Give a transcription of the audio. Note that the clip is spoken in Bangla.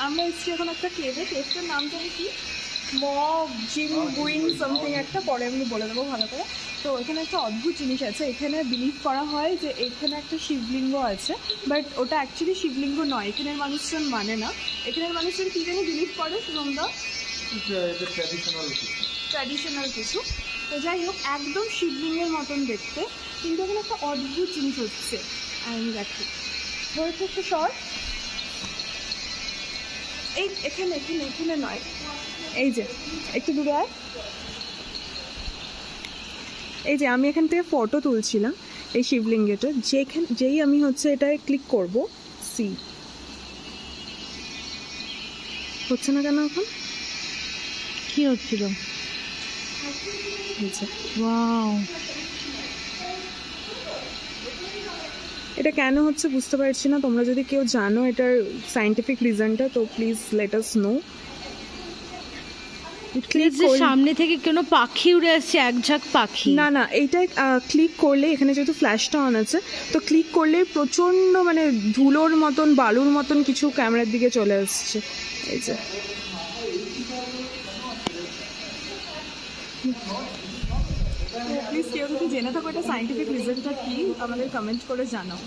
আমরা এসেছি এখন একটা কেভে, কেভটার নাম জানি কি জিম বুইং সামথিং একটা, পরে আমি বলে দেবো ভালো করে। তো এখানে একটা অদ্ভুত জিনিস আছে, এখানে বিলিভ করা হয় যে এখানে একটা শিবলিঙ্গ আছে, বাট ওটা অ্যাকচুয়ালি শিবলিঙ্গ নয়, এখানের মানুষজন মানে না। এখানের মানুষজন কী জানি বিলিভ করে শুভমদা, ট্র্যাডিশনাল কিছু। তো যাই হোক, একদম শিবলিঙ্গের মতন দেখতে, কিন্তু এখানে একটা অদ্ভুত জিনিস হচ্ছে। আমি দেখি ধরেছে একটু শর্ট, এই এখানে এখানে এখানে নয়, এই যে একটু দূরে আয়, এই যে আমি এখান থেকে ফটো তুলছিলাম এই শিবলিঙ্গেটা, যেই আমি হচ্ছে এটায় ক্লিক করব, সি হচ্ছে না কেন এখন, কি হচ্ছিল? ওয়াও, এটা কেন হচ্ছে বুঝতে পারছি না, তোমরা যদি কেউ জানো এটার সায়েন্টিফিক রিজনটা তো প্লিজ লেট আস নো। সামনে থেকে কোনো পাখি উড়ে আসছে, এক ঝাঁক পাখি। না না, এইটাই ক্লিক করলে, এখানে যেহেতু ফ্ল্যাশটা অন আছে, তো ক্লিক করলে প্রচণ্ড মানে ধুলোর মতন বালুর মতন কিছু ক্যামেরার দিকে চলে আসছে। এই যে প্লিজ কেউ যদি জেনে থাকো এটা সায়েন্টিফিক রিজনটা কি আমাদের কমেন্ট করে জানাও।